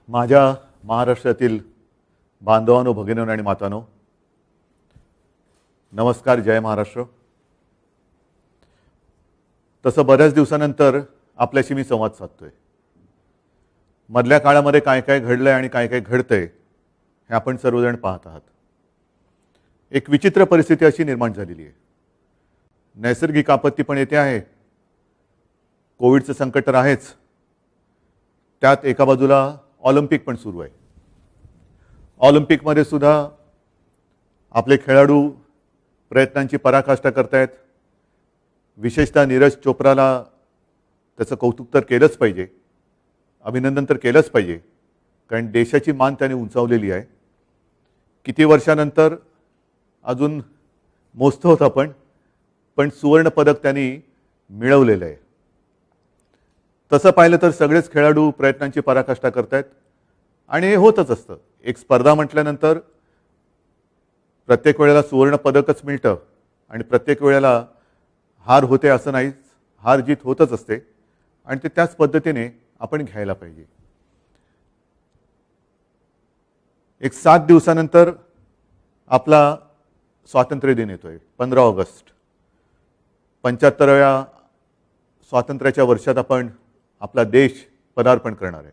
माझ्या महाराष्ट्रातील बांधवांनो, भगिनींनो आणि मातांनो, नमस्कार. जय महाराष्ट्र. तसं बऱ्याच दिवसानंतर आपल्याशी मी संवाद साधतोय. मधल्या काळामध्ये काय काय घडलंय आणि काय काय घडतंय हे आपण सर्वजण पाहत आहात. एक विचित्र परिस्थिती अशी निर्माण झालेली आहे. नैसर्गिक आपत्ती पण येते आहे, कोविडचं संकट तर आहेच, त्यात एका बाजूला ऑलिम्पिक पण सुरू आहे. ऑलिम्पिकमध्ये सुद्धा आपले खेळाडू प्रयत्नांची पराकाष्ठा करतायत. विशेषतः नीरज चोप्राला त्याचं कौतुक तर केलंच पाहिजे, अभिनंदन तर केलंच पाहिजे, कारण देशाची मान त्याने उंचावलेली आहे. किती वर्षानंतर अजून मोजतो होता पण सुवर्ण पदक त्यांनी मिळवलेलं आहे. तसं पाहिलं तर सगळेच खेळाडू प्रयत्नांची पराकाष्ठा करतायत आणि हे होतच असतं. एक स्पर्धा म्हटल्यानंतर प्रत्येक वेळेला सुवर्ण पदकच मिळतं आणि प्रत्येक वेळेला हार होते असं नाहीच. हार जीत होतच असते आणि ते त्याच पद्धतीने आपण घ्यायला पाहिजे. एक 7 दिवसानंतर आपला स्वातंत्र्य दिन येतोय, 15 ऑगस्ट. 75व्या स्वातंत्र्याच्या वर्षात आपण आपला देश पदार्पण करणार आहे.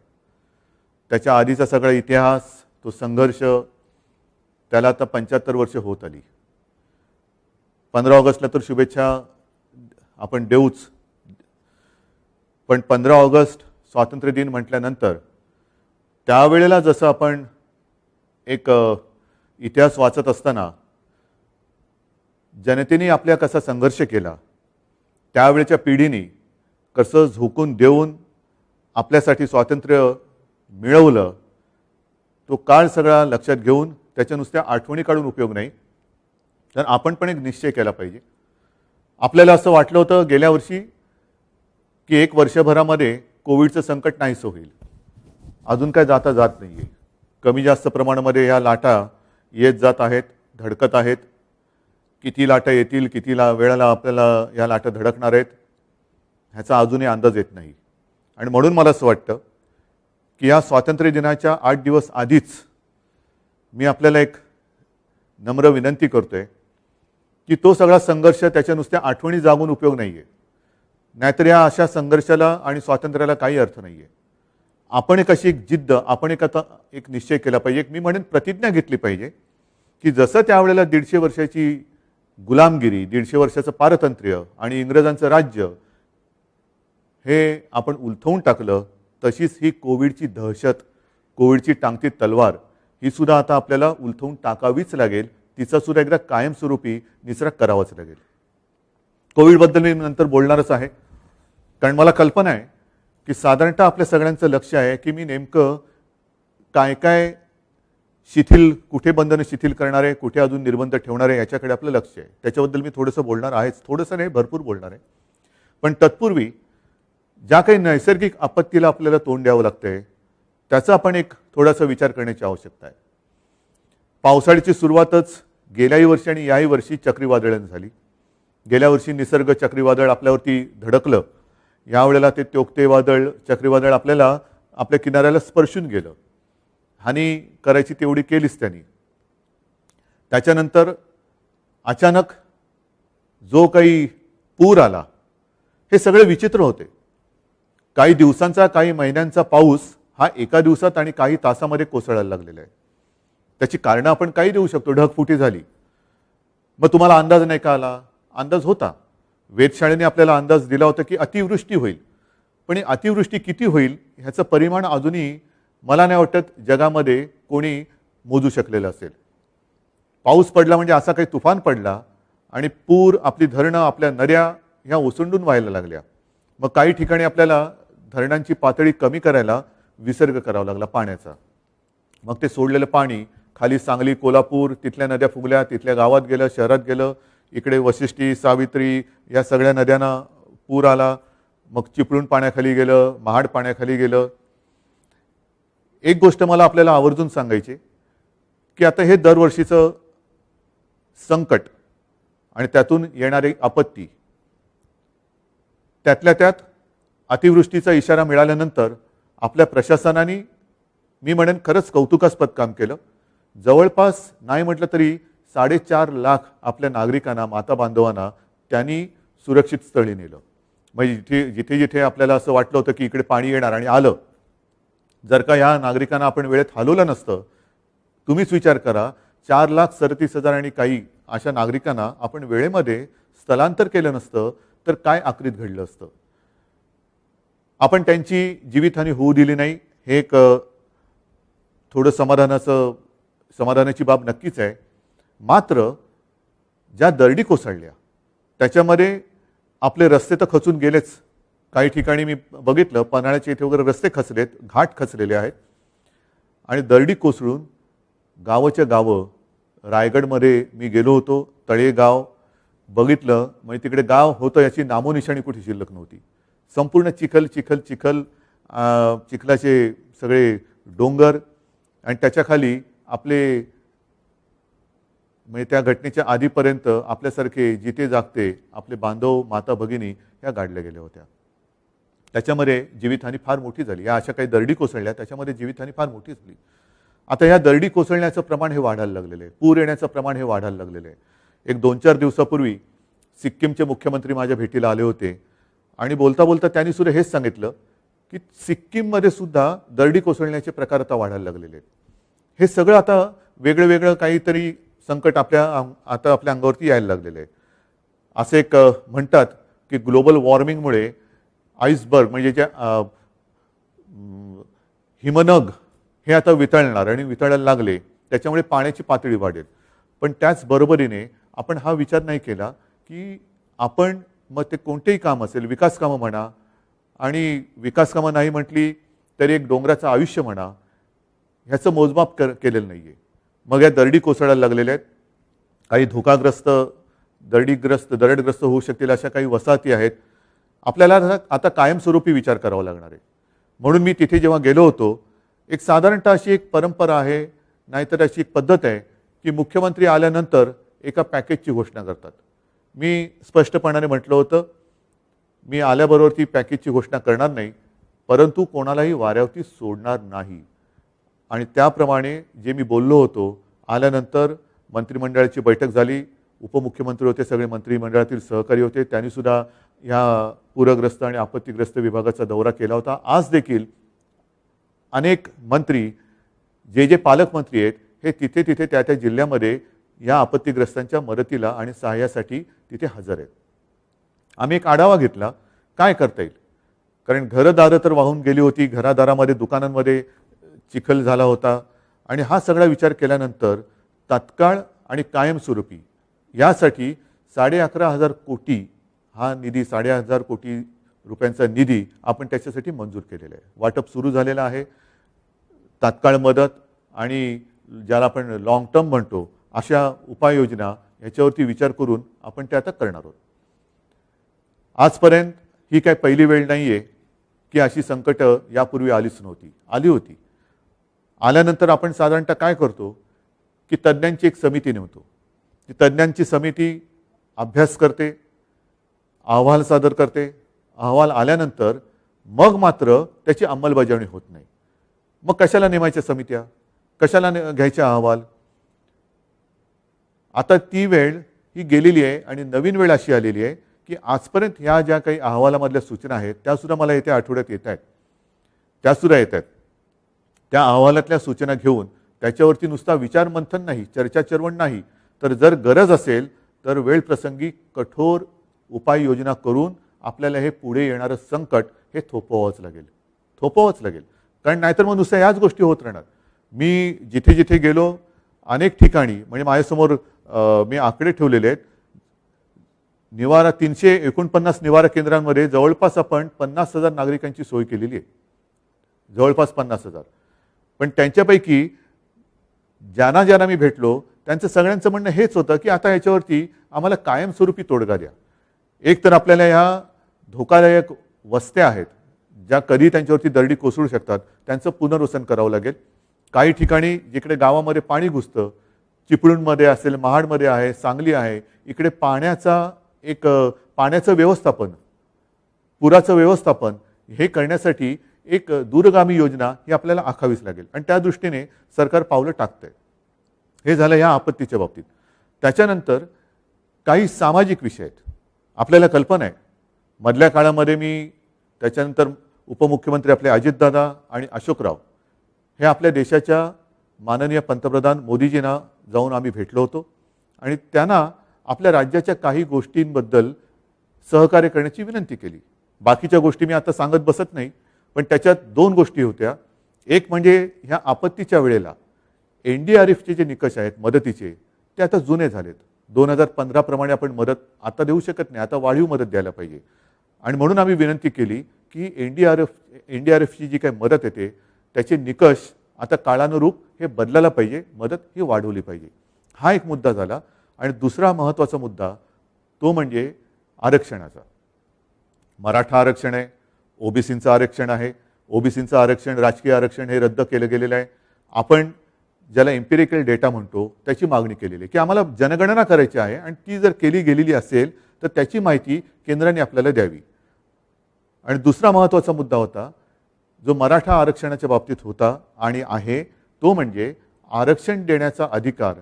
त्याच्या आधीचा सगळा इतिहास, तो संघर्ष, त्याला आता 75 वर्ष होत आली. 15 ऑगस्टला तर शुभेच्छा आपण देऊच, पण 15 ऑगस्ट स्वातंत्र्य दिन म्हटल्यानंतर त्यावेळेला जसं आपण एक इतिहास वाचत असताना जनतेने आपल्या कसा संघर्ष केला, त्यावेळेच्या पिढीने कसं झोकून देऊन आपल्यासाठी स्वातंत्र्य मिळवलं, तो काळ सगळा लक्षात घेऊन त्याच्या नुसत्या आठवणी काढून उपयोग नाही, तर आपण पण एक निश्चय केला पाहिजे. आपल्याला असं वाटलं होतं गेल्या वर्षी की 1 वर्षभरामध्ये कोविडचं संकट नाहीसं होईल. अजून काय जाता जात नाही आहे. कमी जास्त प्रमाणामध्ये ह्या लाटा येत जात आहेत, धडकत आहेत. किती लाटा येतील, किती वेळेला आपल्याला या लाटा धडकणार आहेत ह्याचा अजूनही अंदाज येत नाही. आणि म्हणून मला असं वाटतं की या स्वातंत्र्य दिनाच्या 8 दिवस आधीच मी आपल्याला एक नम्र विनंती करतोय की तो सगळा संघर्ष, त्याच्या नुसत्या आठवणी जागून उपयोग नाही आहे. नाहीतर या अशा संघर्षाला आणि स्वातंत्र्याला काही अर्थ नाही आहे. आपण एक अशी एक जिद्द, आपण एक निश्चय केला पाहिजे, मी म्हणेन प्रतिज्ञा घेतली पाहिजे की जसं त्यावेळेला 150 वर्षाची गुलामगिरी, 150 वर्षाचं पारतंत्र्य आणि इंग्रजांचं राज्य हे आपण उलथवून टाकलं, तशीच ही कोविडची दहशत, कोविडची टांगती तलवार ही सुद्धा आता आपल्याला उलथवून टाकावीच लागेल. तिचा सुद्धा एकदा कायमस्वरूपी निचरा करावाच लागेल. कोविडबद्दल मी नंतर बोलणारच आहे, कारण मला कल्पना आहे की साधारणतः आपल्या सगळ्यांचं लक्ष आहे की मी नेमकं काय काय शिथिल, कुठे बंधनं शिथिल करणार आहे, कुठे अजून निर्बंध ठेवणार आहे, याच्याकडे आपलं लक्ष आहे. त्याच्याबद्दल मी थोडंसं बोलणार आहेच, थोडंसं नाही भरपूर बोलणार आहे. पण तत्पूर्वी ज्या काही नैसर्गिक आपत्तीला आपल्याला तोंड द्यावं लागतंय त्याचा आपण एक थोडासा विचार करण्याची आवश्यकता आहे. पावसाळ्याची सुरुवातच गेल्याही वर्षी आणि याही वर्षी चक्रीवादळाने झाली. गेल्या वर्षी निसर्ग चक्रीवादळ आपल्यावरती धडकलं, यावेळेला ते तोक्ते वादळ, चक्रीवादळ आपल्याला आपल्या किनाऱ्याला स्पर्शून गेलं. हानी करायची तेवढी केलीच त्यांनी. त्याच्यानंतर अचानक जो काही पूर आला, हे सगळे विचित्र होते. काही दिवसांचा, काही महिन्यांचा पाऊस हा एका दिवसात आणि काही तासामध्ये कोसळायला लागलेला आहे. त्याची कारणं आपण काही देऊ शकतो. ढगफुटी झाली, मग तुम्हाला अंदाज नाही का आला? अंदाज होता. वेधशाळेने आपल्याला अंदाज दिला होता की अतिवृष्टी होईल, पण अतिवृष्टी किती होईल ह्याचं परिमाण अजूनही मला नाही वाटत जगामध्ये कोणी मोजू शकलेलं असेल. पाऊस पडला म्हणजे असा काही तुफान पडला आणि पूर, आपली धरणं, आपल्या नद्या ह्या ओसंडून व्हायला लागल्या. मग काही ठिकाणी आपल्याला धरणांची पातळी कमी करायला विसर्ग करावा लागला पाण्याचा. मग ते सोडलेलं पाणी खाली सांगली, कोल्हापूर, तिथल्या नद्या फुगल्या, तिथल्या गावात गेलं, शहरात गेलं. इकडे वशिष्ठी, सावित्री या सगळ्या नद्यांना पूर आला. मग चिपळूण पाण्याखाली गेलं, महाड पाण्याखाली गेलं. एक गोष्ट मला आपल्याला आवर्जून सांगायची की आता हे दरवर्षीचं संकट आणि त्यातून येणारी आपत्ती, त्यातल्या त्यात अतिवृष्टीचा इशारा मिळाल्यानंतर आपल्या प्रशासनाने मी म्हणेन खरंच कौतुकास्पद काम केलं. जवळपास नाही म्हटलं तरी 4.5 लाख आपल्या नागरिकांना, माता बांधवांना त्यांनी सुरक्षित स्थळी नेलं. म्हणजे जिथे जिथे आपल्याला असं वाटलं होतं की इकडे पाणी येणार आणि आलं, जर का या नागरिकांना आपण वेळेत हलवलं नसतं, तुम्हीच विचार करा, 4,37,000 आणि काही अशा नागरिकांना आपण वेळेमध्ये स्थलांतर केलं नसतं तर काय आक्रीत घडलं असतं. आपण त्यांची जीवितहानी होऊ दिली नाही, हे एक थोडं समाधानाची बाब नक्कीच आहे. मात्र ज्या दरडी कोसळल्या त्याच्यामध्ये आपले रस्ते तर खचून गेलेच. काही ठिकाणी मी बघितलं, पन्हाळ्याच्या इथे वगैरे रस्ते खचलेत, घाट खचलेले आहेत. आणि दरडी कोसळून गावाच्या गावं, रायगडमध्ये मी गेलो होतो, तळेगाव बघितलं, म्हणजे तिकडे गाव होतं याची नामोनिशाणी कुठे शिल्लक नव्हती. संपूर्ण चिखल चिखल चिखल, चिखलाचे सगळे डोंगर आणि त्याच्याखाली आपले, म्हणजे त्या घटनेच्या आधीपर्यंत आपल्यासारखे जिथे जागते आपले बांधव, माता भगिनी ह्या गाडल्या गेल्या होत्या. त्याच्यामध्ये जीवितहानी फार मोठी झाली. या अशा काही दरडी कोसळल्या, त्याच्यामध्ये जीवितहानी फार मोठी झाली. आता या दरडी कोसळण्याचं प्रमाण हे वाढायला लागलेलं आहे, पूर येण्याचं प्रमाण हे वाढायला लागलेलं आहे. एक 2-4 दिवसापूर्वी सिक्कीमचे मुख्यमंत्री माझ्या भेटीला आले होते आणि बोलता बोलता त्यांनी सुद्धा हेच सांगितलं की सिक्कीममध्ये सुद्धा दरडी कोसळण्याचे प्रकार आता वाढायला लागलेले आहेत. हे सगळं आता वेगळं वेगळं काहीतरी संकट आता आपल्या अंगावरती यायला लागलेलं आहे. असे एक म्हणतात की ग्लोबल वॉर्मिंगमुळे आईसबर्ग म्हणजे ज्या हिमनग हे आता वितळणार आणि वितळायला लागले, त्याच्यामुळे पाण्याची पातळी वाढेल. पण त्याचबरोबरीने आपण हा विचार नाही केला की आपण मग ते कोणतेही काम असेल, विकास कामं म्हणा, आणि विकास कामं नाही म्हटली तरी एक डोंगराचं आयुष्य म्हणा, ह्याचं मोजमाप केलेलं नाही आहे. मग या दरडी कोसळायला लागलेल्या आहेत. काही धोकाग्रस्त, दरडग्रस्त होऊ शकतील अशा काही वसाहती आहेत. आपल्याला आता कायमस्वरूपी विचार करावा लागणार आहे. म्हणून मी तिथे जेव्हा गेलो होतो, एक साधारणतः अशी एक परंपरा आहे, नाहीतर अशी एक पद्धत आहे की मुख्यमंत्री आल्यानंतर एका पॅकेजची घोषणा करतात. मी स्पष्टपणाने म्हटलं होतं, मी आल्याबरोबर ती पॅकेजची घोषणा करणार नाही, परंतु कोणालाही वाऱ्यावरती सोडणार नाही. आणि त्याप्रमाणे जे मी बोललो होतो, आल्यानंतर मंत्रिमंडळाची बैठक झाली, उपमुख्यमंत्री होते, सगळे मंत्रिमंडळातील सहकारी होते, त्यांनीसुद्धा ह्या पूरग्रस्त आणि आपत्तीग्रस्त विभागाचा दौरा केला होता. आज देखील अनेक मंत्री, जे पालकमंत्री आहेत, हे तिथे तिथे त्या त्या जिल्ह्यामध्ये या आपत्तीग्रस्तांच्या मदतीला आणि सहाय्यासाठी तिथे हजर आहेत. आम्ही एक आढावा घेतला काय करता येईल, कारण घरदारं तर वाहून गेली होती, घरादारामध्ये, दुकानांमध्ये चिखल झाला होता. आणि हा सगळा विचार केल्यानंतर तात्काळ आणि कायमस्वरूपी यासाठी 11,500 कोटी हा निधी, 11,500 कोटी रुपयांचा निधी आपण त्याच्यासाठी मंजूर केलेला आहे. वाटप सुरू झालेलं आहे. तात्काळ मदत आणि ज्याला आपण लॉंग टर्म म्हणतो अशा उपाययोजना याच्यावरती विचार करून आपण ते आता करणार आहोत. आजपर्यंत ही काय पहिली वेळ नाही आहे की अशी संकटं यापूर्वी आलीच नव्हती, आली होती. आल्यानंतर आपण साधारणतः काय करतो की तज्ज्ञांची एक समिती नेमतो. ती तज्ज्ञांची समिती अभ्यास करते, अहवाल सादर करते. अहवाल आल्यानंतर मग मात्र त्याची अंमलबजावणी होत नाही. मग कशाला नेमायच्या समित्या, कशाला घ्यायच्या अहवाल. आता ती वेळ ही गेलेली आहे आणि नवीन वेळ अशी आलेली आहे की आजपर्यंत ह्या ज्या काही अहवालामधल्या सूचना आहेत त्यासुद्धा मला येत्या आठवड्यात येत आहेत, त्यासुद्धा येत आहेत. त्या अहवालातल्या सूचना घेऊन त्याच्यावरती नुसता विचार मंथन नाही, चर्चा चर्वण नाही, तर जर गरज असेल तर वेळ प्रसंगी कठोर उपाययोजना करून आपल्याला हे पुढे येणारं संकट हे थोपवावंच लागेल. कारण नाहीतर मग नुसत्या याच गोष्टी होत राहणार. मी जिथे जिथे गेलो अनेक ठिकाणी, म्हणजे माझ्यासमोर मी आकडे ठेवलेले आहेत. निवारा 349 निवारा केंद्रांमध्ये जवळपास आपण 50,000 नागरिकांची सोय केलेली आहे, जवळपास 50,000. पण त्यांच्यापैकी ज्यांना मी भेटलो त्यांचं सगळ्यांचं म्हणणं हेच होतं की आता याच्यावरती आम्हाला कायमस्वरूपी तोडगा द्या. एक तर आपल्याला ह्या धोकादायक वस्त्या आहेत ज्या कधी त्यांच्यावरती दरडी कोसळू शकतात, त्यांचं पुनर्वसन करावं लागेल. काही ठिकाणी जिकडे गावामध्ये पाणी घुसतं, चिपळूणमध्ये असेल, महाडमध्ये आहे, सांगली आहे, इकडे पाण्याचं व्यवस्थापन, पुराचं व्यवस्थापन हे करण्यासाठी एक दूरगामी योजना ही आपल्याला आखावीच लागेल आणि त्या दृष्टीने सरकार पावलं टाकतंय. हे झालं या आपत्तीच्या बाबतीत. त्याच्यानंतर काही सामाजिक विषय आहेत. आपल्याला कल्पना आहे मधल्या काळामध्ये मी त्याच्यानंतर उपमुख्यमंत्री आपले अजितदादा आणि अशोकराव हे आपल्या देशाच्या माननीय पंतप्रधान मोदीजींना जाऊन आम्ही भेटलो होतो आणि त्यांना आपल्या राज्याच्या काही गोष्टींबद्दल सहकार्य करण्याची विनंती केली. बाकीच्या गोष्टी मी आता सांगत बसत नाही, पण त्याच्यात 2 गोष्टी होत्या. एक म्हणजे ह्या आपत्तीच्या वेळेला NDRFचे जे निकष आहेत मदतीचे ते आता जुने झालेत. 2015 प्रमाणे आपण मदत आता देऊ शकत नाही, आता वाढीव मदत द्यायला पाहिजे. आणि म्हणून आम्ही विनंती केली की NDRFची जी काही मदत येते त्याचे निकष आता काळानुरूप हे बदलायला पाहिजे, मदत ही वाढवली पाहिजे. हा एक मुद्दा झाला. आणि दुसरा महत्त्वाचा मुद्दा तो म्हणजे आरक्षणाचा. मराठा आरक्षण आहे, ओबीसींचं आरक्षण आहे. ओबीसींचं आरक्षण, राजकीय आरक्षण हे रद्द केलं गेलेलं आहे. आपण ज्याला एम्पिरिकल डेटा म्हणतो त्याची मागणी केलेली आहे की आम्हाला जनगणना करायची आहे आणि ती जर केली गेलेली असेल तर त्याची माहिती केंद्राने आपल्याला द्यावी. आणि दुसरा महत्त्वाचा मुद्दा होता जो मराठा आरक्षणाच्या बाबतीत होता आणि आहे तो म्हणजे आरक्षण देण्याचा अधिकार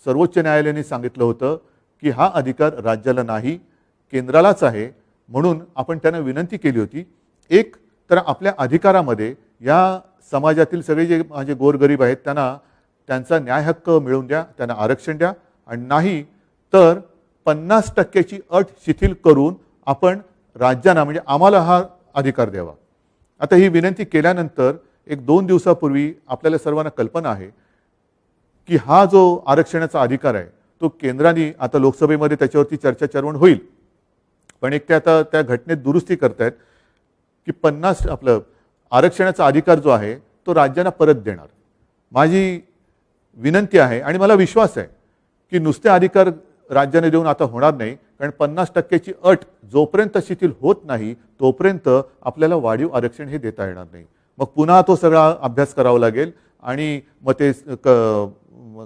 सर्वोच्च न्यायालयाने सांगितलं होतं की हा अधिकार राज्याला नाही, केंद्रालाच आहे. म्हणून आपण त्यांना विनंती केली होती एक तर आपल्या अधिकारामध्ये या समाजातील सगळे जे माझे गोरगरीब आहेत त्यांना त्यांचा न्याय हक्क मिळवून द्या, त्यांना आरक्षण द्या. आणि नाही तर 50% अट शिथिल करून आपण राज्यांना म्हणजे आम्हाला हा अधिकार द्यावा. आता ही विनंती केल्यानंतर 1-2 दिवसापूर्वी आपल्याला सर्वांना कल्पना आहे की हा जो आरक्षणाचा अधिकार आहे तो केंद्राने आता लोकसभेमध्ये त्याच्यावरती चर्चा चर्वण होईल, पण एक ते आता त्या घटनेत दुरुस्ती करतायत की 50 आपलं आरक्षणाचा अधिकार जो आहे तो राज्यांना परत देणार. माझी विनंती आहे आणि मला विश्वास आहे की नुसते अधिकार राज्याने देऊन आता होणार नाही, कारण 50%ची अट जोपर्यंत शिथिल होत नाही तोपर्यंत आपल्याला वाढीव आरक्षण हे देता येणार नाही. मग पुन्हा तो सगळा अभ्यास करावा लागेल आणि मग ते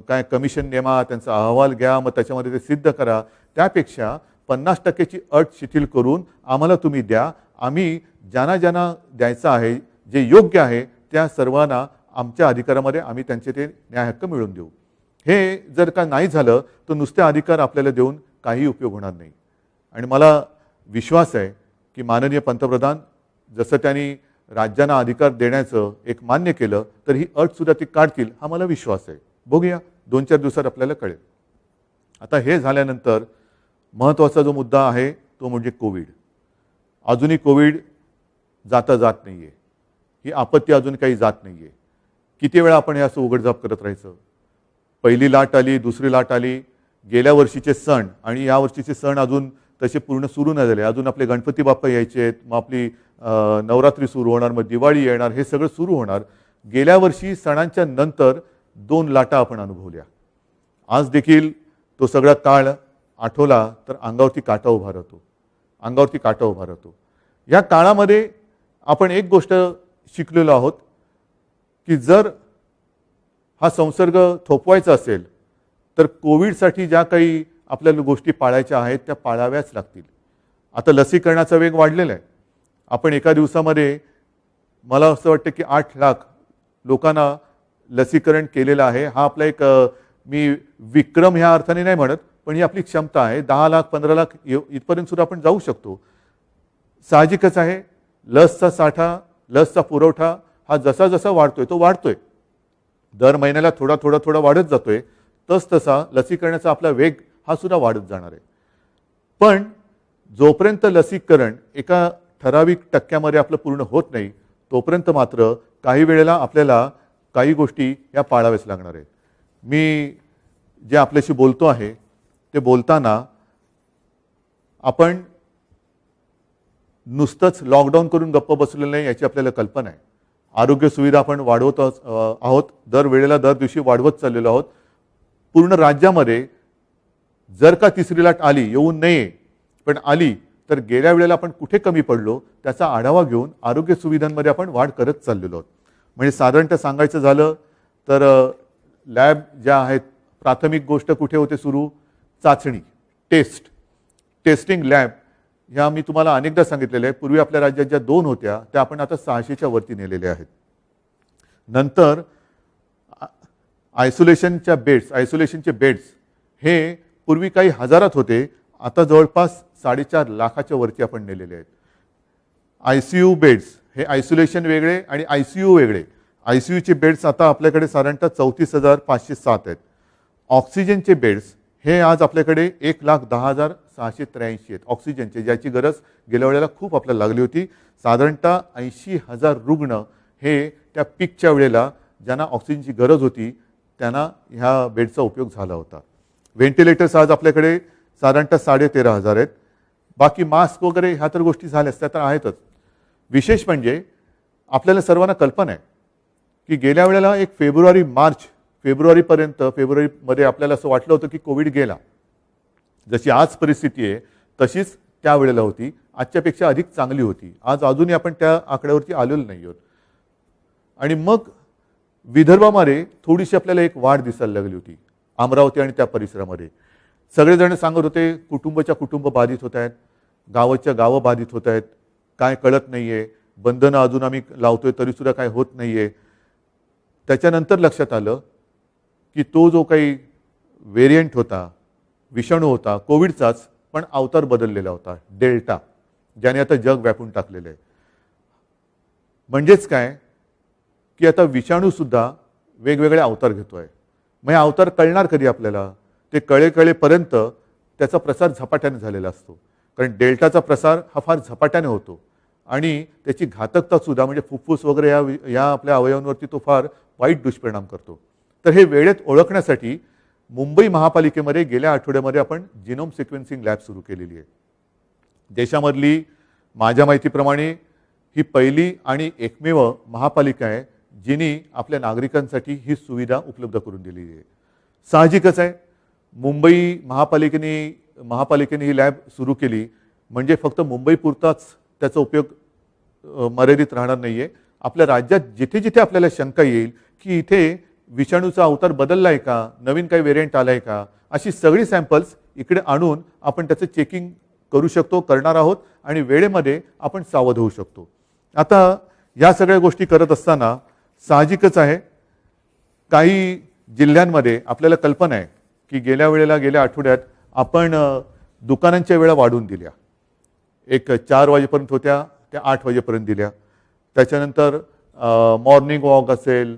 काय कमिशन नेमा, त्यांचा अहवाल घ्या, मग त्याच्यामध्ये ते सिद्ध करा. त्यापेक्षा 50%ची अट शिथिल करून आम्हाला तुम्ही द्या, आम्ही ज्यांना द्यायचं आहे जे योग्य आहे त्या सर्वांना आमच्या अधिकारामध्ये आम्ही त्यांचे ते न्याय हक्क मिळवून देऊ. हे जर का नाही झालं तर नुसते अधिकार आपल्याला देऊन काही उपयोग होणार नाही. आणि मला विश्वास आहे की माननीय पंतप्रधान जसं त्यांनी राज्यांना अधिकार देण्याचं एक मान्य केलं तर ही अटसुद्धा ती काढतील हा मला विश्वास आहे. बघूया 2-4 दिवसात आपल्याला कळेल. आता हे झाल्यानंतर महत्त्वाचा जो मुद्दा आहे तो म्हणजे कोविड. अजूनही कोविड जात नाही आहे. ही आपत्ती अजून काही जात नाही आहे. किती वेळा आपण हे असं उघडझाप करत राहायचं. पहिली लाट आली, दुसरी लाट आली, गेल्या वर्षीचे सण आणि या वर्षीचे सण अजून तसे पूर्ण सुरू नाही झाले. अजून आपले गणपती बाप्पा यायचे आहेत, मग आपली नवरात्री सुरू होणार, मग दिवाळी येणार, हे सगळं सुरू होणार. गेल्या वर्षी सणांच्या नंतर 2 लाटा आपण अनुभवल्या. आज देखील तो सगळा काळ आठवला तर अंगावरती काटा उभा राहतो, अंगावरती काटा उभा राहतो. या काळामध्ये आपण एक गोष्ट शिकलेलो आहोत की जर हा संसर्ग थोपवायचा असेल तर कोविडसाठी ज्या काही आपल्याला गोष्टी पाळायच्या आहेत त्या पाळाव्याच लागतील. आता लसीकरणाचा वेग वाढलेला आहे. आपण एका दिवसामध्ये मला असं वाटतं की 8 लाख लोकांना लसीकरण केलेलं आहे. हा आपला एक मी विक्रम ह्या अर्थाने नाही म्हणत, पण ही आपली क्षमता आहे. 10 लाख 15 लाख इथपर्यंत सुद्धा आपण जाऊ शकतो. साहजिकच आहे लसचा साठा, लसचा पुरवठा हा जसा जसा वाढतोय तो वाढतोय. दर महिन्याला थोडा वाढत जातोय. तसा लसीकरणाचा आपला वेग हा सुद्धा वाढत जाणार आहे. पण जोपर्यंत लसीकरण एका ठराविक टक्क्यामध्ये आपलं पूर्ण होत नाही तोपर्यंत मात्र काही वेळेला आपल्याला काही गोष्टी या पाळाव्याच लागणार आहेत. मी जे आपल्याशी बोलतो आहे ते बोलताना आपण नुसतंच लॉकडाऊन करून गप्प बसलेलं नाही याची आपल्याला कल्पना आहे. आरोग्य सुविधा आपण वाढवत आहोत, दर दिवशी वाढवत चाललेलो आहोत. पूर्ण राज्यामध्ये जर का तिसरी लाट आली, येऊन नये पण आली तर गेल्या वेळेला आपण कुठे कमी पडलो त्याचा आढावा घेऊन आरोग्य सुविधांमध्ये आपण वाढ करत चाललेलो आहोत. म्हणजे साधारणतः सांगायचं झालं तर लॅब ज्या आहेत, प्राथमिक गोष्ट कुठे होते सुरू, चाचणी, टेस्टिंग लॅब ह्या मी तुम्हाला अनेकदा सांगितलेल्या आहे. पूर्वी आपल्या राज्यात ज्या 2 होत्या त्या आपण आता 600च्या वरती नेलेल्या आहेत. नंतर आयसोलेशनचे बेड्स हे पूर्वी काही हजारात होते, आता जवळपास 4.5 लाखाच्या वरती आपण नेलेले आहेत. ICU बेड्स हे आयसोलेशन वेगळे आणि ICU वेगळे. ICUचे बेड्स आता आपल्याकडे साधारणतः 34,507 आहेत. ऑक्सिजनचे बेड्स हे आज आपल्याकडे 1,10,683 आहेत ऑक्सिजनचे, ज्याची गरज गेल्या वेळेला खूप आपल्याला लागली होती. साधारणतः 80,000 रुग्ण हे त्या पीकच्या वेळेला ज्यांना ऑक्सिजनची गरज होती त्यांना ह्या बेडचा उपयोग झाला होता. व्हेंटिलेटर्स आज आपल्याकडे साधारणतः 13,500 आहेत. बाकी मास्क वगैरे ह्या तर गोष्टी झाल्याच, त्या तर आहेतच. विशेष म्हणजे आपल्याला सर्वांना कल्पना आहे की गेल्या वेळेला एक फेब्रुवारीमध्ये आपल्याला असं वाटलं होतं की कोविड गेला. जशी आज परिस्थिती आहे तशीच त्यावेळेला होती, आजच्यापेक्षा अधिक चांगली होती. आज अजूनही आपण त्या आकड्यावरती आलेलो नाही आहोत. आणि मग विदर्भामध्ये थोडीशी आपल्याला एक वाढ दिसायला लागली होती. अमरावती आणि त्या परिसरामध्ये सगळेजण सांगत होते कुटुंबाच्या कुटुंब बाधित होत आहेत, गावाच्या गावं बाधित होत आहेत, काय कळत नाही आहे, बंधनं अजून आम्ही लावतोय तरीसुद्धा काय होत नाही आहे. त्याच्यानंतर लक्षात आलं की तो जो काही व्हेरियंट होता, विषाणू होता कोविडचाच, पण अवतार बदललेला होता, डेल्टा, ज्याने आता जग व्यापून टाकलेलं आहे. म्हणजेच काय की आता विषाणूसुद्धा वेगवेगळे अवतार घेतो आहे. मग हे अवतार कळणार कधी आपल्याला? ते कळेपर्यंत त्याचा प्रसार झपाट्याने झालेला असतो. कारण डेल्टाचा प्रसार हा फार झपाट्याने होतो आणि त्याची घातकतासुद्धा म्हणजे फुफ्फुस वगैरे या आपल्या अवयवांवरती तो फार वाईट दुष्परिणाम करतो. तर हे वेळेत ओळखण्यासाठी मुंबई महापालिकेमध्ये गेल्या आठवड्यामध्ये आपण जिनोम सिक्वेन्सिंग लॅब सुरू केलेली आहे. देशामधली माझ्या माहितीप्रमाणे ही पहिली आणि एकमेव महापालिका आहे जिनी आपल्या नागरिकांसाठी ही सुविधा उपलब्ध करून दिलेली आहे. साहजिकच आहे, मुंबई महापालिकेने ही लॅब सुरू केली म्हणजे फक्त मुंबईपुरताच त्याचा उपयोग मर्यादित राहणार नाही आहे. आपल्या राज्यात जिथे जिथे आपल्याला शंका येईल की इथे विषाणूचा अवतार बदलला आहे का, नवीन काही व्हेरियंट आला आहे का, अशी सगळी सॅम्पल्स इकडे आणून आपण त्याचं चेकिंग करू शकतो, करणार आहोत आणि वेळेमध्ये आपण सावध होऊ शकतो. आता या सगळ्या गोष्टी करत असताना साहजिकच आहे काही जिल्ह्यांमध्ये आपल्याला कल्पना आहे की गेल्या आठवड्यात आपण दुकानांच्या वेळा वाढवून दिल्या. एक 4 वाजेपर्यंत होत्या त्या 8 वाजेपर्यंत दिल्या. त्याच्यानंतर मॉर्निंग वॉक असेल,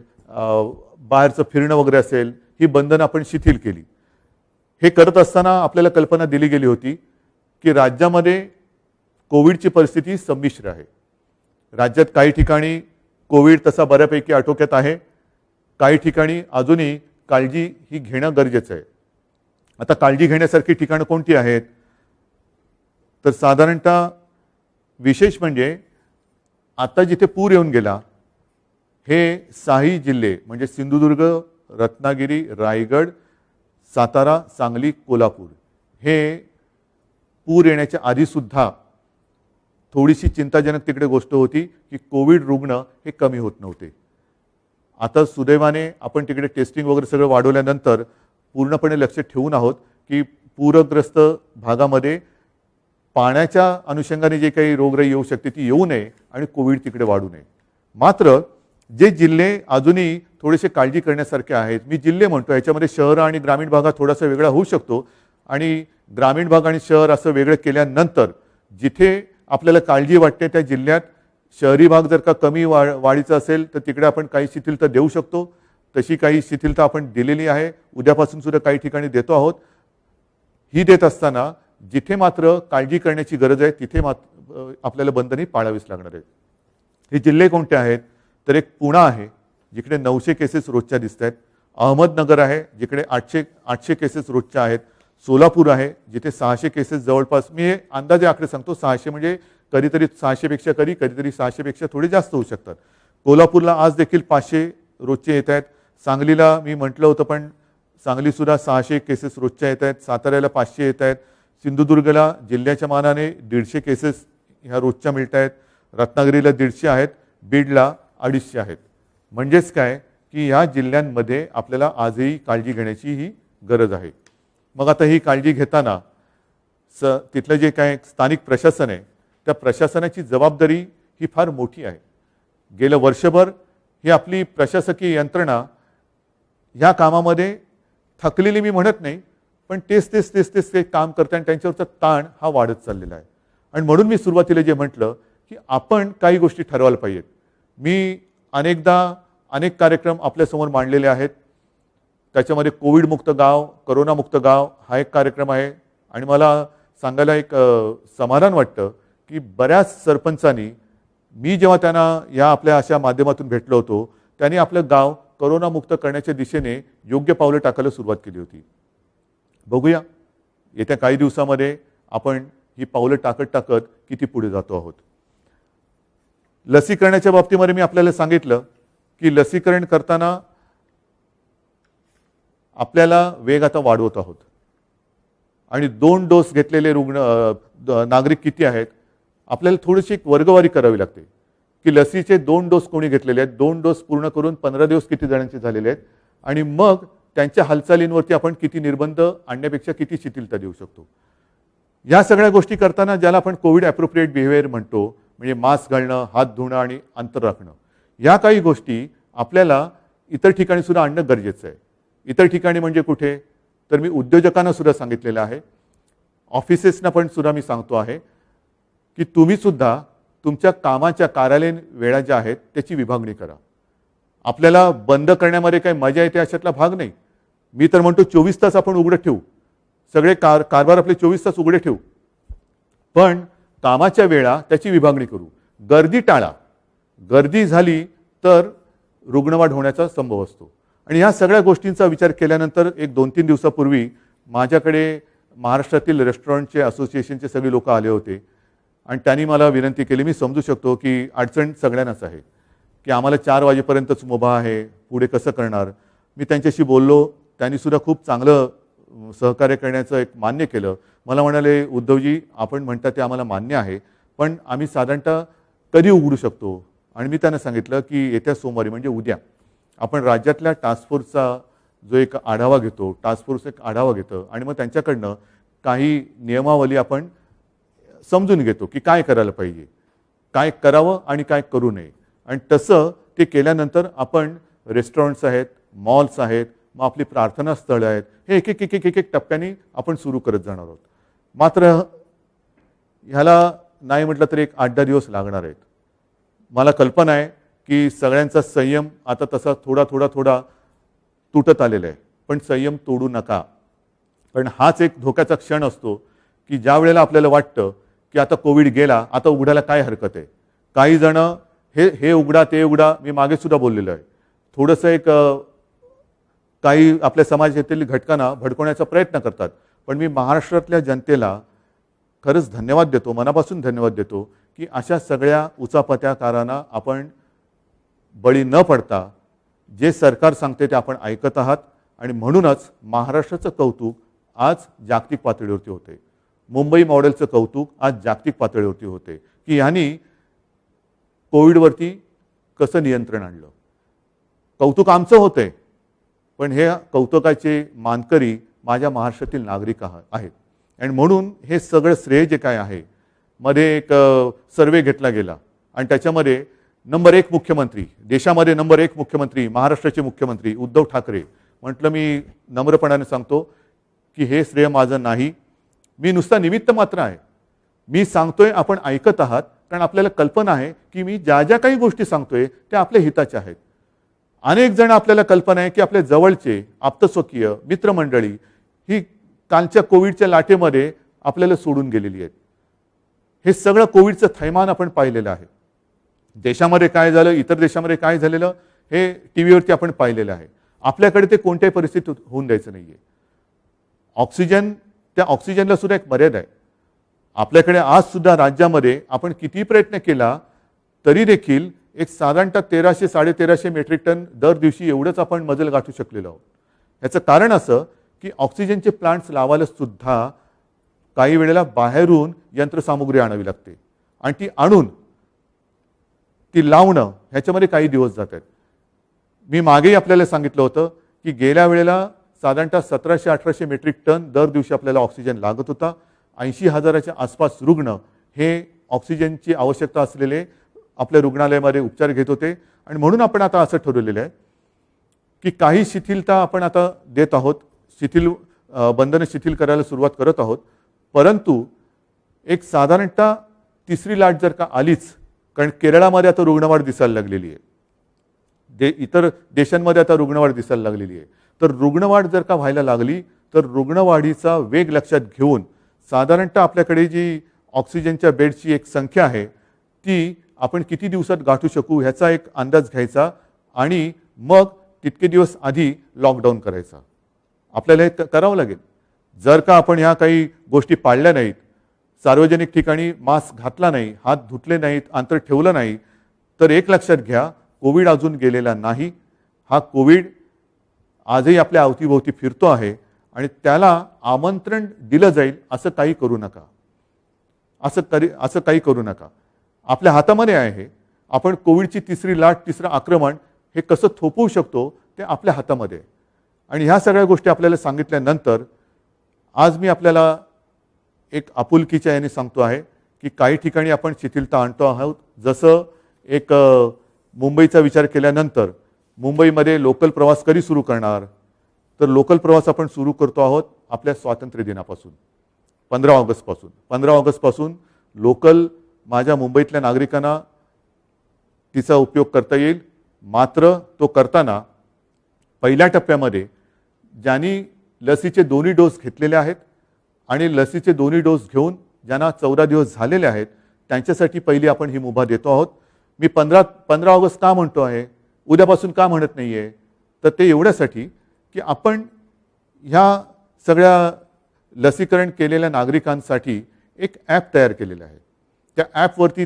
बाहेरचं फिरणं वगैरे असेल, ही बंधनं आपण शिथिल केली. हे करत असताना आपल्याला कल्पना दिली गेली होती की राज्यामध्ये कोविडची परिस्थिती संमिश्र आहे. राज्यात काही ठिकाणी कोविड तसा बऱ्यापैकी आटोक्यात आहे, काही ठिकाणी अजूनही काळजी ही घेणं गरजेचं आहे. आता काळजी घेण्यासारखी ठिकाणं कोणती आहेत? तर साधारणतः विशेष म्हणजे आता जिथे पूर येऊन गेला हे 6 जिल्हे म्हणजे सिंधुदुर्ग, रत्नागिरी, रायगड, सातारा, सांगली, कोल्हापूर हे पूर येण्याच्या आधीसुद्धा थोडीशी चिंताजनक तिकडे गोष्ट होती की कोविड रुग्ण हे कमी होत नव्हते. आता सुदैवाने आपण तिकडे टेस्टिंग वगैरे सगळं वाढवल्यानंतर पूर्णपणे लक्ष ठेवून आहोत की पूरग्रस्त भागामध्ये पाण्याच्या अनुषंगाने जे काही रोगराई येऊ शकते ती येऊ नये आणि कोविड तिकडे वाढू नये. मात्र जे जिल्हे अजूनही थोडेसे काळजी करण्यासारखे आहेत, मी जिल्हे म्हणतो, याच्यामध्ये शहर आणि ग्रामीण भागात थोडासा वेगळा होऊ शकतो आणि ग्रामीण भाग आणि शहर असं वेगळं केल्यानंतर जिथे आपल्याला काळजी वाटते त्या जिल्ह्यात शहरी भाग जर का कमी वाढीचा असेल तर तिकडे आपण काही शिथिलता देऊ शकतो. तशी काही शिथिलता आपण दिलेली आहे, उद्यापासून सुद्धा काही ठिकाणी देतो आहोत. ही देत असताना जिथे मात्र काळजी करण्याची गरज आहे तिथे आपल्याला बंधने पाळावीच लागणार आहेत. हे जिल्हे कोणते आहेत? तर एक पुणे आहे जिकडे 900 केसेस रोजच्या दिसत आहेत, अहमदनगर आहे जिकडे 800 केसेस रोजच्या आहेत, सोलापूर आहे जिथे 600 केसेस जवळपास, मी हे अंदाजे आकडे सांगतो, 600 म्हणजे कधीतरी 600 पेक्षा कधीतरी 600 पेक्षा थोडे जास्त होऊ शकतात. कोल्हापूरला आज देखील 500 रोजचे येत आहेत. सांगलीला मी म्हटलं होतं पण सांगलीसुद्धा 600 केसेस रोजच्या येत आहेत. साताऱ्याला 500 येत आहेत. सिंधुदुर्गला जिल्ह्याच्या मानाने 150 केसेस ह्या रोजच्या मिळत आहेत. रत्नागिरीला 150 आहेत, बीडला 250 आहेत. म्हणजेच काय की ह्या जिल्ह्यांमध्ये आपल्याला आजही काळजी घेण्याची ही गरज आहे. मग आता ही काळजी घेताना तिथलं जे काय स्थानिक प्रशासन आहे त्या प्रशासनाची जबाबदारी ही फार मोठी आहे. गेलं वर्षभर ही आपली प्रशासकीय यंत्रणा ह्या कामामध्ये थकलेली मी म्हणत नाही, पण तेच ते काम करते आणि त्यांच्यावरचा ताण हा वाढत चाललेला आहे. आणि म्हणून मी सुरुवातीला जे म्हटलं की आपण काही गोष्टी ठरवायला पाहिजेत. मी अनेकदा अनेक कार्यक्रम आपल्यासमोर मांडलेले आहेत. त्याच्यामध्ये कोविडमुक्त गाव, करोनामुक्त गाव हा एक कार्यक्रम आहे. आणि मला सांगायला एक समाधान वाटतं की बऱ्याच सरपंचांनी, मी जेव्हा त्यांना या आपल्या अशा माध्यमातून भेटलो होतो, त्यांनी आपलं गाव करोनामुक्त करण्याच्या दिशेने योग्य पावलं टाकायला सुरुवात केली होती. बघूया येत्या काही दिवसामध्ये आपण ही पावलं टाकत किती पुढे जातो आहोत. लसीकरणाच्या बाबतीमध्ये मी आपल्याला सांगितलं की लसीकरण करताना आपल्याला वेग आता वाढवत आहोत. आणि 2 डोस घेतलेले नागरिक किती आहेत, आपल्याला थोडीशी एक वर्गवारी करावी लागते की लसीचे 2 डोस कोणी घेतलेले आहेत, 2 डोस पूर्ण करून 15 दिवस किती जणांचे झालेले आहेत, आणि मग त्यांच्या हालचालींवरती आपण किती निर्बंध आणण्यापेक्षा किती शिथिलता देऊ शकतो. या सगळ्या गोष्टी करताना ज्याला आपण कोविड ॲप्रोप्रिएट बिहेवियर म्हणतो, म्हणजे मास्क घालणं, हात धुणं आणि अंतर राखणं, या काही गोष्टी आपल्याला इतर ठिकाणी सुद्धा आणणं गरजेचं आहे. इतर ठिकाणी म्हणजे कुठे, तर मी उद्योजकांना सुद्धा सांगितलेलं आहे, ऑफिसेसना पण सुद्धा मी सांगतो आहे की तुम्ही सुद्धा तुमच्या कामाच्या कार्यालयीन वेळा ज्या आहेत त्याची विभागणी करा. आपल्याला बंद करण्यामध्ये काही मजा येते अशातला भाग नाही. मी तर म्हणतो 24 तास आपण उघडं ठेवू, सगळे कारभार आपले 24 तास उघडे ठेवू, पण कामाच्या वेळा त्याची विभागणी करू. गर्दी टाळा. गर्दी झाली तर रुग्णवाढ होण्याचा संभव असतो. आणि ह्या सगळ्या गोष्टींचा विचार केल्यानंतर एक 2-3 दिवसापूर्वी माझ्याकडे महाराष्ट्रातील रेस्टॉरंटचे असोसिएशनचे सगळे लोक आले होते आणि त्यांनी मला विनंती केली. मी समजू शकतो की अडचण सगळ्यांनाच आहे की आम्हाला 4 वाजेपर्यंतच मुभा आहे, पुढे कसं करणार. मी त्यांच्याशी बोललो, त्यांनी सुद्धा खूप चांगलं सहकार्य करण्याचं एक मान्य केलं. मला म्हणाले, उद्धवजी आपण म्हणता ते आम्हाला मान्य आहे, पण आम्ही साधारणतः कधी उघडू शकतो. आणि मी त्यांना सांगितलं की येत्या सोमवारी म्हणजे उद्या आपण राज्यातल्या टास्कफोर्सचा जो एक आढावा घेतो, टास्कफोर्स एक आढावा घेतं आणि मग त्यांच्याकडनं काही नियमावली आपण समजून घेतो की काय करायला पाहिजे, काय करावं आणि काय करू नये. आणि तसं ते केल्यानंतर आपण रेस्टॉरंट्स आहेत, मॉल्स आहेत, मग आपली प्रार्थना स्थळं आहेत, हे एक टप्प्याने आपण सुरू करत जाणार आहोत. मात्र ह्याला नाही म्हटलं तरी एक 8-10 दिवस लागणार आहेत. मला कल्पना आहे की सगळ्यांचा संयम आता तसा थोडा तुटत आलेला आहे, पण संयम तोडू नका. कारण हाच एक धोक्याचा क्षण असतो की ज्या वेळेला आपल्याला वाटतं की आता कोविड गेला, आता उघडायला काय हरकत आहे. काही जण हे उघडा ते उघडा, मी मागे सुद्धा बोललेलो आहे, थोडंसं एक काही आपल्या समाजातील घटकांना भडकवण्याचा प्रयत्न करतात. पण मी महाराष्ट्रातल्या जनतेला खरंच धन्यवाद देतो, मनापासून धन्यवाद देतो की अशा सगळ्या उचापत्याकारांना आपण बळी न पडता जे सरकार सांगते ते आपण ऐकत आहात. आणि म्हणूनच महाराष्ट्राचं कौतुक आज जागतिक पातळीवरती होते. मुंबई मॉडेलचं कौतुक आज जागतिक पातळीवरती होते की ह्यांनी कोविडवरती कसं नियंत्रण आणलं. कौतुक आमचं होतंय, पण हे कौतुकाचे मानकरी माझ्या महाराष्ट्रातील नागरिक आहेत. आणि म्हणून हे सगळं श्रेय जे काय आहे, मध्ये एक सर्वे घेतला गेला आणि त्याच्यामध्ये नंबर 1 मुख्यमंत्री, देशामध्ये नंबर 1 मुख्यमंत्री महाराष्ट्राचे मुख्यमंत्री उद्धव ठाकरे. म्हटलं मी नम्रपणाने सांगतो की हे श्रेय माझं नाही, मी नुसता निमित्त मात्र आहे. मी सांगतोय, आपण ऐकत आहात, कारण आपल्याला कल्पना आहे की मी ज्या ज्या काही गोष्टी सांगतोय त्या आपल्या हिताच्या आहेत. अनेक जण आपल्याला कल्पना आहे की आपल्या जवळचे आप्तस्वकीय मित्रमंडळी ही कालच्या कोविडच्या लाटेमध्ये आपल्याला सोडून गेलेली आहेत. हे सगळं कोविडचं थैमान आपण पाहिलेलं आहे. देशामध्ये काय झालं, इतर देशामध्ये काय झालेलं, हे टीव्हीवरती आपण पाहिलेलं आहे. आपल्याकडे ते कोणत्याही परिस्थितीत होऊन द्यायचं नाहीये. ऑक्सिजन, त्या ऑक्सिजनला सुद्धा एक मर्यादा आहे. आपल्याकडे आज सुद्धा राज्यामध्ये आपण किती प्रयत्न केला तरी देखील एक साधारणतः 1300-1350 मेट्रिक टन दर दिवशी एवढंच आपण मजल गाठू शकलेलो आहोत. याचं कारण असं की ऑक्सिजनचे प्लांट्स लावायला सुद्धा काही वेळेला बाहेरून यंत्रसामुग्री आणावी लागते आणि ती आणून ती लावणं ह्याच्यामध्ये काही दिवस जातात. मी मागेही आपल्याला सांगितलं होतं की गेल्या वेळेला साधारणतः 1700-1800 मेट्रिक टन दर दिवशी आपल्याला ऑक्सिजन लागत होता 80,000च्या आसपास रुग्ण हे ऑक्सिजनची आवश्यकता असलेले आपल्या रुग्णालयामध्ये उपचार घेत होते. आणि म्हणून आपण आता असं ठरवलेलं आहे की काही शिथिलता आपण आता देत आहोत, बंधनं शिथिल करायला सुरुवात करत आहोत. परंतु एक साधारणतः तिसरी लाट जर का आलीच, कारण केरळामध्ये आता रुग्णवाढ दिसायला लागलेली आहे, इतर देशांमध्ये आता रुग्णवाढ दिसायला लागलेली आहे, तर रुग्णवाढ जर का व्हायला लागली तर रुग्णवाढीचा वेग लक्षात घेऊन साधारणतः आपल्याकडे जी ऑक्सिजनच्या बेडची एक संख्या आहे ती आपण किती दिवसात गाठू शकू ह्याचा एक अंदाज घ्यायचा आणि मग तितके दिवस आधी लॉकडाऊन करायचा. आपल्याला हे करावं लागेल. जर का आपण ह्या काही गोष्टी पाळल्या नाहीत, सार्वजनिक ठिकाणी मास्क घातला नाही, हात धुतले नाहीत, अंतर ठेवलं नाही, तर एक लक्षात घ्या, कोविड अजून गेलेला नाही. हा कोविड आजही आपल्या अवतीभोवती फिरतो आहे आणि त्याला आमंत्रण दिलं जाईल असं काही करू नका. असं काही करू नका. आपल्या हातामध्ये आहे. आपण कोविडची तिसरी लाट, तिसरं आक्रमण हे कसं थोपवू शकतो ते आपल्या हातामध्ये आहे. आणि ह्या सगळ्या गोष्टी आपल्याला सांगितल्यानंतर आज मी आपल्याला एक आपुलकीच्या याने सांगतो आहे की काही ठिकाणी आपण शिथिलता आणतो आहोत. जसं एक मुंबईचा विचार केल्यानंतर मुंबईमध्ये लोकल प्रवास कधी सुरू करणार, तर लोकल प्रवास आपण सुरू करतो आहोत आपल्या स्वातंत्र्य दिनापासून, 15 ऑगस्टपासून. 15 ऑगस्टपासून लोकल माझ्या मुंबईतल्या नागरिकांना तिचा उपयोग करता येईल. मात्र तो करताना पहिल्या टप्प्यामध्ये ज्यांनी लसीचे दोन्ही डोस घेतलेले आहेत आणि लसीचे दोन्ही डोस घेऊन ज्यांना 14 दिवस झालेले आहेत त्यांच्यासाठी पहिली आपण ही मुभा देतो आहोत. मी 15 ऑगस्ट का म्हणतो आहे, उद्यापासून का म्हणत नाही आहे, तर ते एवढ्यासाठी की आपण ह्या सगळ्या लसीकरण केलेल्या नागरिकांसाठी एक ॲप तयार केलेलं आहे. त्या ॲपवरती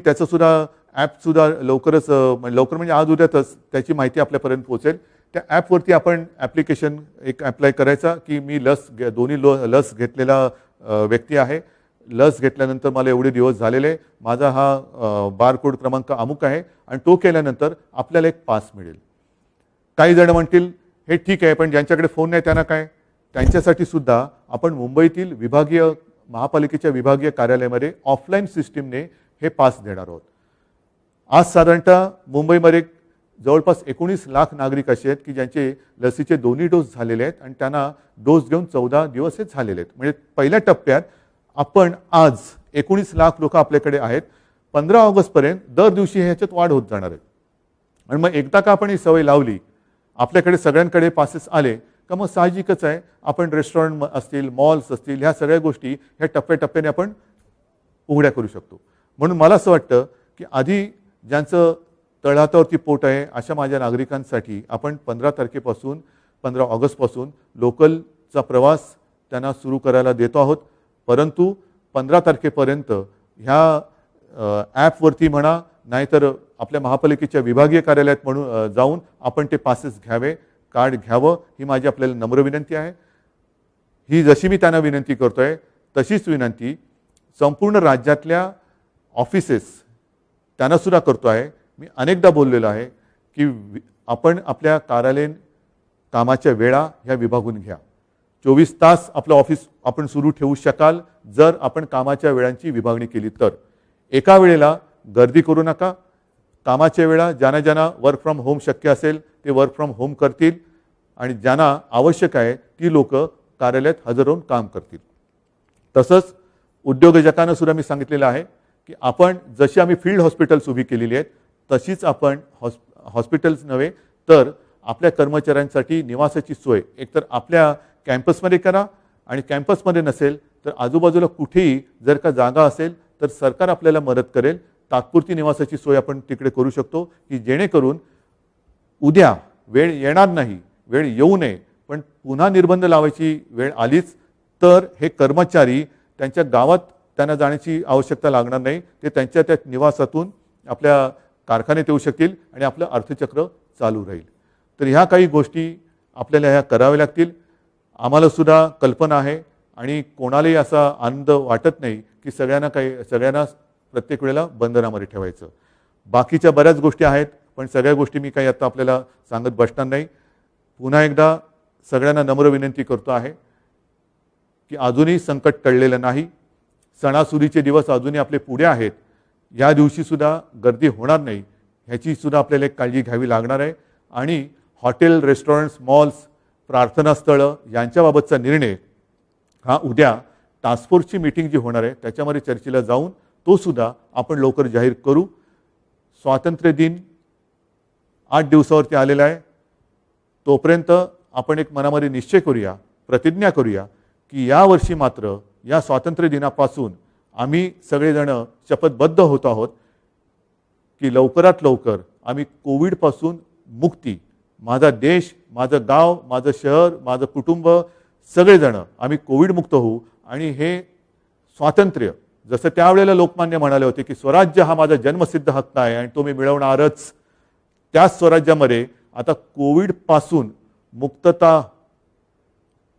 ॲपसुद्धा लवकर म्हणजे आज उद्यातच त्याची माहिती आपल्यापर्यंत पोहोचेल. त्या ॲपवरती आपण ॲप्लिकेशन एक अप्लाय करायचा की मी दोन्ही लस घेतलेला व्यक्ती आहे, लस घेतल्यानंतर मला एवढे दिवस झालेले, माझा हा बारकोड क्रमांक अमुक आहे आणि तो केल्यानंतर आपल्याला एक पास मिळेल. काही जण म्हणतील हे ठीक आहे, पण ज्यांच्याकडे फोन नाही त्यांना काय, त्यांच्यासाठी सुद्धा आपण मुंबईतील महापालिकेच्या विभागीय कार्यालयामध्ये ऑफलाईन सिस्टीमने हे पास देणार आहोत. आज साधारणतः मुंबईमध्ये जवळपास 19 लाख नागरिक असे आहेत की ज्यांचे लसीचे दोन्ही डोस झालेले आहेत आणि त्यांना डोस घेऊन 14 दिवस हे झालेले आहेत. म्हणजे पहिल्या टप्प्यात आपण आज 19 लाख लोक आपल्याकडे आहेत. 15 ऑगस्टपर्यंत दर दिवशी ह्याच्यात वाढ होत जाणार आहे. आणि मग एकदा का आपण ही सवय लावली, आपल्याकडे सगळ्यांकडे पासेस आले का मग साहजिकच आहे आपण रेस्टॉरंट असतील, मॉल्स असतील, ह्या सगळ्या गोष्टी ह्या टप्प्याटप्प्याने आपण उघड्या करू शकतो. म्हणून मला असं वाटतं की आधी ज्यांचं तळहातावरती पोट आहे अशा माझ्या नागरिकांसाठी आपण 15 ऑगस्टपासून लोकलचा प्रवास त्यांना सुरू करायला देतो आहोत. परंतु 15 तारखेपर्यंत ह्या ॲपवरती म्हणा, नाहीतर आपल्या महापालिकेच्या विभागीय कार्यालयात जाऊन आपण ते पासेस घ्यावे, कार्ड घ्यावं, ही माझी आपल्याला नम्र विनंती आहे. ही जशी मी त्यांना विनंती करतोय तशीच विनंती संपूर्ण राज्यातल्या ऑफिसेस त्यांना सुद्धा करतो आहे. मी अनेकदा बोललेलो आहे की आपण आपल्या कार्यालयीन कामाच्या वेळा ह्या विभागून घ्या. 24 तास आपलं ऑफिस आपण सुरू ठेवू शकाल जर आपण कामाच्या वेळांची विभागणी केली तर. एका वेळेला गर्दी करू नका. कामाच्या वेळा ज्यांना वर्क फ्रॉम होम शक्य असेल ते वर्क फ्रॉम होम करतील आणि ज्यांना आवश्यक आहे ती लोक कार्यालयात हजर राहून काम करतील. तसंच उद्योजकांना सुद्धा मी सांगितलेलं आहे की आपण जशी आम्ही फील्ड हॉस्पिटल्स उभी केलेली आहेत तशीच आपण हॉस्पिटल्स नव्हे तर आपल्या कर्मचाऱ्यांसाठी निवासाची सोय एकतर आपल्या कॅम्पसमध्ये करा आणि कॅम्पसमध्ये नसेल तर आजूबाजूला कुठेही जर का जागा असेल तर सरकार आपल्याला मदत करेल. तात्पुरती निवासाची सोय आपण तिकडे करू शकतो की जेणेकरून उद्या वेळ येणार नाही, वेळ येऊ नये, पण पुन्हा निर्बंध लावायची वेळ आलीच तर हे कर्मचारी त्यांच्या गावात त्यांना जाण्याची आवश्यकता लागणार नाही. ते त्यांच्या त्या निवासातून आपल्या कारखान्यात येऊ शकतील आणि आपलं अर्थचक्र चालू राहील. तर ह्या काही गोष्टी आपल्याला ह्या कराव्या लागतील. आम्हाला सुद्धा कल्पना आहे आणि कोणालाही असा आनंद वाटत नाही की सगळ्यांना प्रत्येक वेळेला बंधनामध्ये ठेवायचं. बाकीच्या बऱ्याच गोष्टी आहेत पण सगळ्या गोष्टी मी काही आता आपल्याला सांगत बसणार नाही. पुन्हा एकदा सगळ्यांना नम्र विनंती करतो आहे की अजूनही संकट टळलेलं नाही. सणासुदीचे दिवस अजूनही आपले पुढे आहेत. या दिवशीसुद्धा गर्दी होणार नाही ह्याचीसुद्धा आपल्याला एक काळजी घ्यावी लागणार आहे. आणि हॉटेल, रेस्टॉरंट्स, मॉल्स, प्रार्थनास्थळं यांच्याबाबतचा निर्णय हा उद्या टास्क फोर्सची मीटिंग जी होणार आहे त्याच्यामध्ये चर्चेला जाऊन तो सुद्धा आपण लवकर जाहीर करू. स्वातंत्र्य दिन 8 दिवसावरती आलेला आहे. तोपर्यंत आपण एक मनामध्ये निश्चय करूया, प्रतिज्ञा करूया की यावर्षी मात्र या स्वातंत्र्य दिनापासून आम्ही सगळेजण शपथबद्ध होत आहोत की लवकरात लवकर आम्ही कोविडपासून मुक्ती, माझा देश, माझं गाव, माझं शहर, माझं कुटुंब सगळेजण आम्ही कोविडमुक्त होऊ. आणि हे स्वातंत्र्य जसं त्यावेळेला लोकमान्य म्हणाले होते की स्वराज्य हा माझा जन्मसिद्ध हक्क आहे आणि तो मी मिळवणारच, त्याच स्वराज्यामध्ये आता कोविडपासून मुक्तता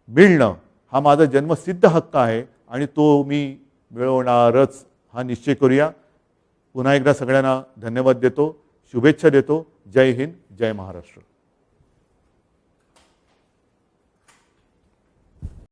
मिळणं हा माझा जन्मसिद्ध हक्क आहे आणि तो मी मिळवणारच हा निश्चय करूया. पुन्हा एकदा सगळ्यांना धन्यवाद देतो, शुभेच्छा देतो. जय हिंद, जय महाराष्ट्र.